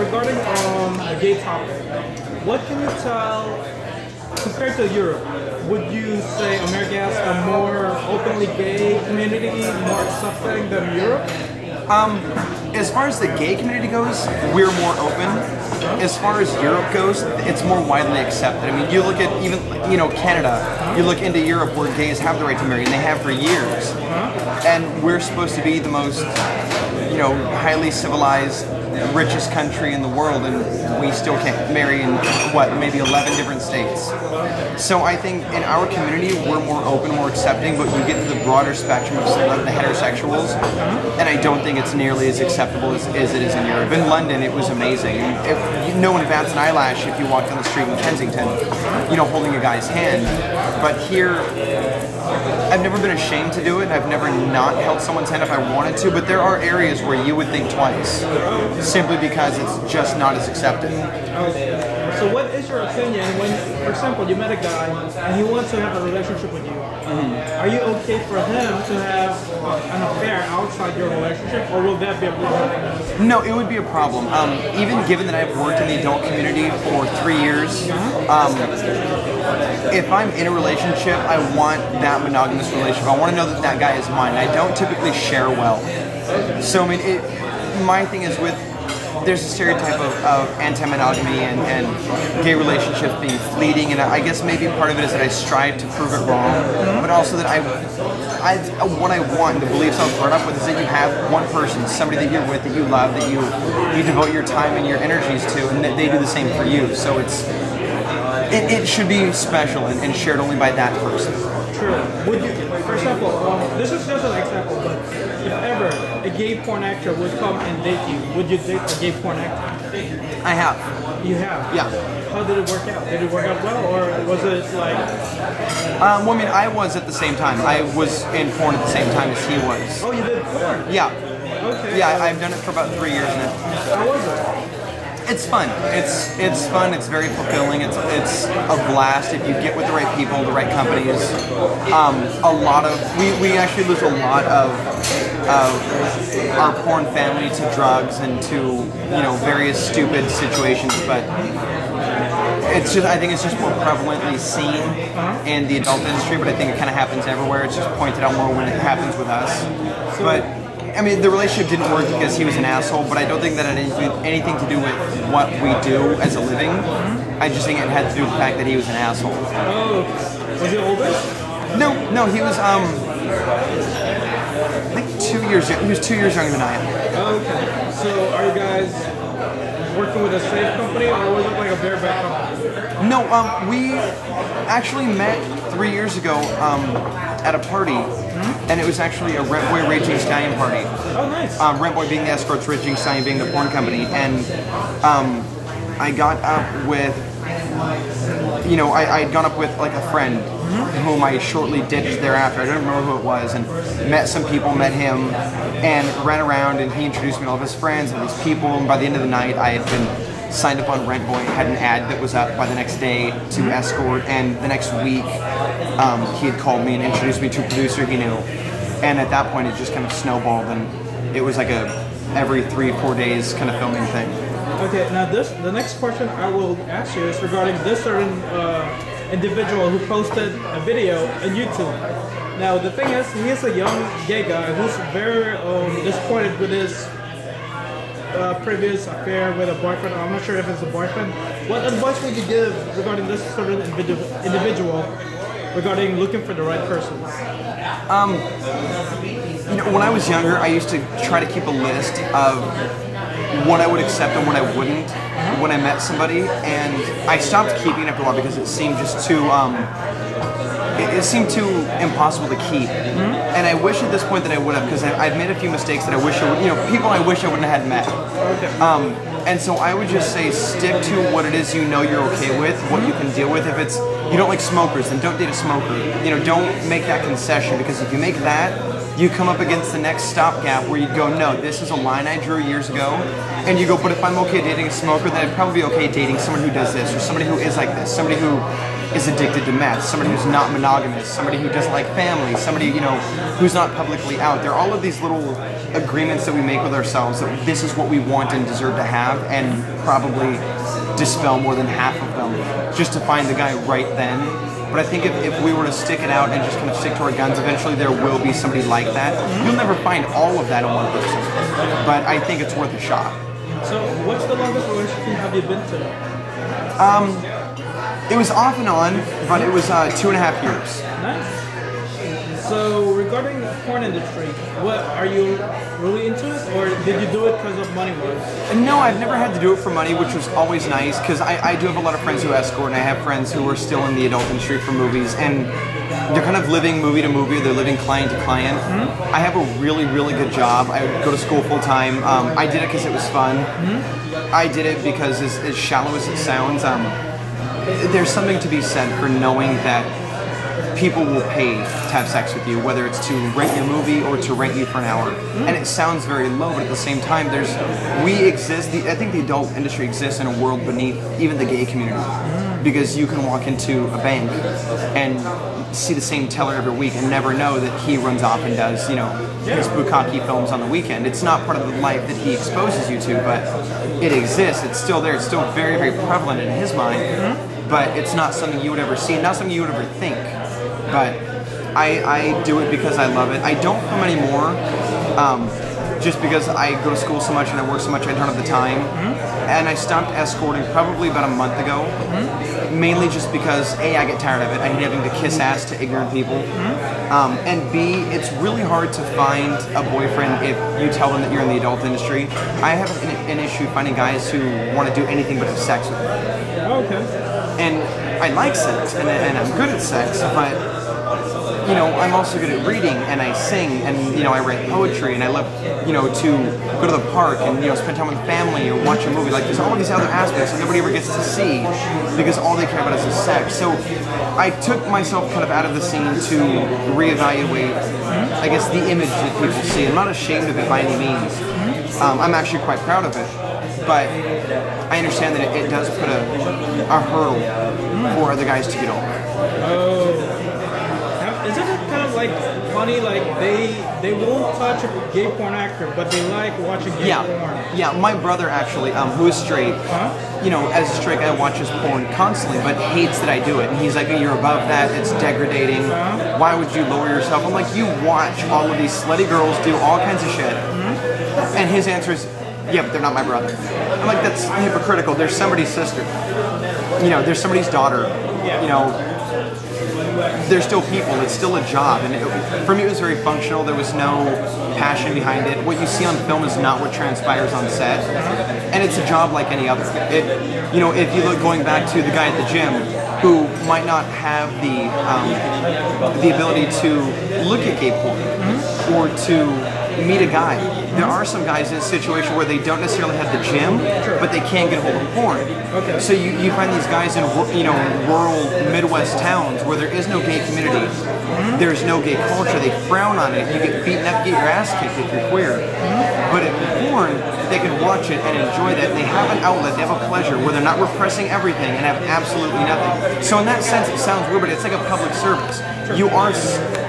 regarding the gay topic, what can you tell compared to Europe? Would you say America has a more openly gay community, more accepting than Europe? As far as the gay community goes, we're more open. As far as Europe goes, it's more widely accepted. I mean, you look at even, Canada, you look into Europe where gays have the right to marry, and they have for years. And we're supposed to be the most, highly civilized, richest country in the world, and we still can't marry in, maybe 11 different states. So I think in our community, we're more open, more accepting, but you get to the broader spectrum of the heterosexuals, and I don't think it's nearly as acceptable as it is in Europe. In London, it was amazing. No one bats an eyelash if you walk down the street in Kensington, holding a guy's hand. But here, I've never been ashamed to do it. I've never not held someone's hand if I wanted to, but there are areas where you would think twice, simply because it's just not as accepted. So what is your opinion when, for example, you met a guy and he wants to have a relationship with you? Are you okay for him to have an affair outside your relationship, or will that be a problem? No, it would be a problem. Even given that I've worked in the adult community for 3 years, if I'm in a relationship, I want that monogamous relationship. I want to know that that guy is mine. I don't typically share well. So, I mean, my thing is there's a stereotype of anti-monogamy and gay relationships being fleeting, and I guess maybe part of it is that I strive to prove it wrong, but also that what I want, the beliefs I was brought up with, is that you have one person, somebody that you're with, that you love, that you devote your time and your energies to, and that they do the same for you. So it should be special and shared only by that person. True. Would you, for example, this is just an example, but if ever a gay porn actor would come and date you, would you date a gay porn actor? I have. You have? Yeah. How did it work out? Did it work out well, or was it like... Well, I mean, I was at the same time. I was in porn at the same time as he was. Oh, you did porn? Yeah. Okay. Yeah, I've done it for about 3 years now. How was it? It's fun. It's fun. It's very fulfilling. It's a blast if you get with the right people, the right companies. We actually lose a lot of our porn family to drugs and to various stupid situations, but I think it's just more prevalently seen in the adult industry. But I think it kind of happens everywhere. It's just pointed out more when it happens with us. But I mean, the relationship didn't work because he was an asshole, but I don't think that it had anything to do with what we do as a living. I just think it had to do with the fact that he was an asshole. Oh, was he older? No, he was, I think 2 years, he was 2 years younger than I am. Okay, so are you guys working with a safe company, or was it like a bareback company? No, we actually met 3 years ago at a party, and it was actually a Rent Boy Raging Stallion party. Oh, nice. Rent Boy being the escorts, Raging Stallion being the porn company, and I got up with, I had gone up with like a friend whom I shortly ditched thereafter. I don't remember who it was, and met some people, met him, and ran around, and he introduced me to all of his friends and these people, and by the end of the night I had been signed up on Rent Boy, had an ad that was up by the next day to escort, and the next week he had called me and introduced me to a producer he knew, and at that point it just kind of snowballed, and it was like a every 3-4 days kind of filming thing. Okay, now the next question I will ask you is regarding this certain individual who posted a video on YouTube. Now the thing is, he is a young gay guy who's very disappointed with his previous affair with a boyfriend. I'm not sure if it's a boyfriend. What advice would you give regarding this certain individual regarding looking for the right person? When I was younger, I used to try to keep a list of what I would accept and what I wouldn't when I met somebody, and I stopped keeping it after a while because it seemed just too it seemed too impossible to keep. And I wish at this point that I would have, because I've made a few mistakes that I wish I would, people I wish I wouldn't have had met. And so I would just say stick to what it is you're okay with, what you can deal with. If it's you don't like smokers, then don't date a smoker. Don't make that concession, because if you make that, you come up against the next stopgap where you go, no, this is a line I drew years ago, and you go, but if I'm okay dating a smoker, then I'd probably be okay dating someone who does this, or somebody who is like this, somebody who is addicted to meth, somebody who's not monogamous, somebody who doesn't like family, somebody, you know, who's not publicly out. There are all of these little agreements that we make with ourselves that this is what we want and deserve to have, and probably dispel more than half of them just to find the guy right then. But I think if we were to stick it out and just kind of stick to our guns, eventually there will be somebody like that. You'll never find all of that in one person, but I think it's worth a shot. So what's the longest relationship have you been to? It was off and on, but it was 2.5 years. Nice. So regarding the porn industry, what are you really into it, or did you do it because of money wise? No, I've never had to do it for money, which was always nice, because I do have a lot of friends who escort, and I have friends who are still in the adult industry for movies, and they're kind of living movie to movie, they're living client to client. Mm-hmm. I have a really, really good job. I would go to school full time. I did it because it was fun. Mm-hmm. I did it because, as shallow as it sounds, there's something to be said for knowing that people will pay to have sex with you, whether it's to rent your movie or to rent you for an hour. And it sounds very low, but at the same time, we exist. I think the adult industry exists in a world beneath even the gay community, because you can walk into a bank and see the same teller every week and never know that he runs off and does, you know, his bukkake films on the weekend. It's not part of the life that he exposes you to, but it exists. It's still there. It's still very, very prevalent in his mind, but it's not something you would ever see, not something you would ever think. But I do it because I love it. I don't film anymore, just because I go to school so much and I work so much I don't have the time. And I stopped escorting probably about a month ago, mainly just because A, I get tired of it. I hate having to kiss ass to ignorant people. And B, it's really hard to find a boyfriend if you tell them that you're in the adult industry. I have an issue finding guys who want to do anything but have sex with me. Okay. And I like sex, and I'm good at sex, but, you know, I'm also good at reading, and I sing, and, you know, I write poetry, and I love, you know, to go to the park and, you know, spend time with family or watch a movie. Like, there's all these other aspects that nobody ever gets to see because all they care about is the sex. So I took myself kind of out of the scene to reevaluate, I guess, the image that people see. I'm not ashamed of it by any means. I'm actually quite proud of it. But I understand that it does put a hurdle for other guys to get over. Oh. Isn't it kind of like funny, like they won't touch a gay porn actor, but they like watching gay porn? Yeah, my brother actually, who is straight, you know, as a straight guy watches porn constantly, but hates that I do it. And he's like, you're above that, it's degrading. Why would you lower yourself? I'm like, you watch all of these slutty girls do all kinds of shit. And his answer is, yeah, but they're not my brother. I'm like, that's hypocritical. They're somebody's sister. You know, there's somebody's daughter. You know, they're still people. It's still a job. And for me, it was very functional. There was no passion behind it. What you see on film is not what transpires on set. And it's a job like any other. You know, if you look going back to the guy at the gym who might not have the ability to look at gay porn or to meet a guy. There are some guys in a situation where they don't necessarily have the gym, but they can't get a hold of porn. Okay. So you find these guys in, you know, rural Midwest towns where there is no gay community, there's no gay culture. They frown on it. You get beaten up, get your ass kicked if you're queer. But in porn, they can watch it and enjoy that. They have an outlet. They have a pleasure where they're not repressing everything and have absolutely nothing. So in that sense, it sounds weird, but it's like a public service. You are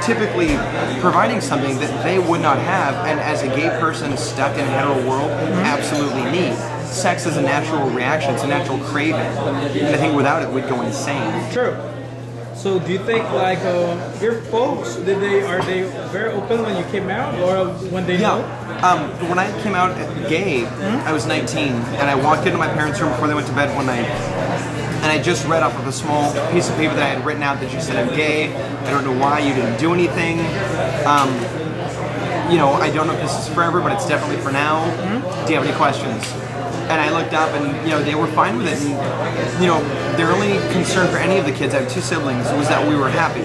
typically providing something that they would not have, and as a gay person stuck in a hetero world, absolutely need. Sex is a natural reaction, it's a natural craving, and I think without it, we'd go insane. True. So do you think, like, your folks, are they very open when you came out, or when they know? When I came out gay, I was 19, and I walked into my parents' room before they went to bed one night, and I just read off of a small piece of paper that I had written out that just said, I'm gay, I don't know why, you didn't do anything, you know, I don't know if this is forever, but it's definitely for now. Do you have any questions? And I looked up and, you know, they were fine with it. And, you know, their only concern for any of the kids, I have 2 siblings, was that we were happy.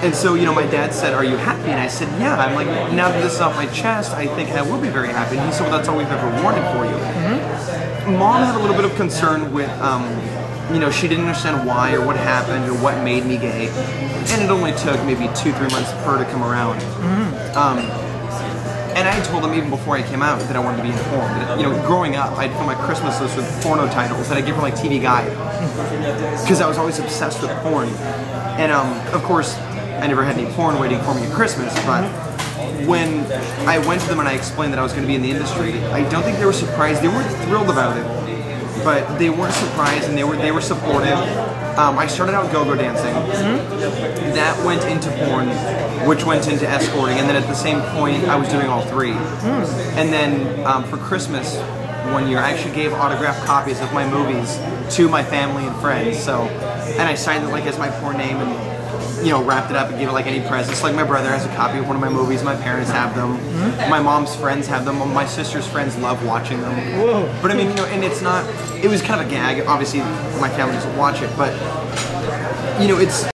And so, you know, my dad said, are you happy? And I said, yeah. I'm like, now that this is off my chest, I think I will be very happy. And he said, well, that's all we've ever wanted for you. Mom had a little bit of concern with, you know, she didn't understand why or what happened or what made me gay. and it only took maybe 2-3 months for her to come around. And I told them even before I came out that I wanted to be in porn. That, you know, growing up, I'd fill my Christmas list with porno titles that I give her like TV Guide, because I was always obsessed with porn. And of course, I never had any porn waiting for me at Christmas. But when I went to them and I explained that I was going to be in the industry, I don't think they were surprised. They weren't thrilled about it, but they weren't surprised, and they were supportive. I started out go-go dancing. That went into porn, which went into escorting, and then at the same point, I was doing all three. And then for Christmas one year, I actually gave autographed copies of my movies to my family and friends. So, and I signed it like as my porn name, and you know, wrapped it up and gave it like any presents. Like my brother has a copy of one of my movies. My parents have them. My mom's friends have them. My sister's friends love watching them. Whoa. But I mean, you know, and it's not. It was kind of a gag. Obviously, my family doesn't watch it, but you know, it's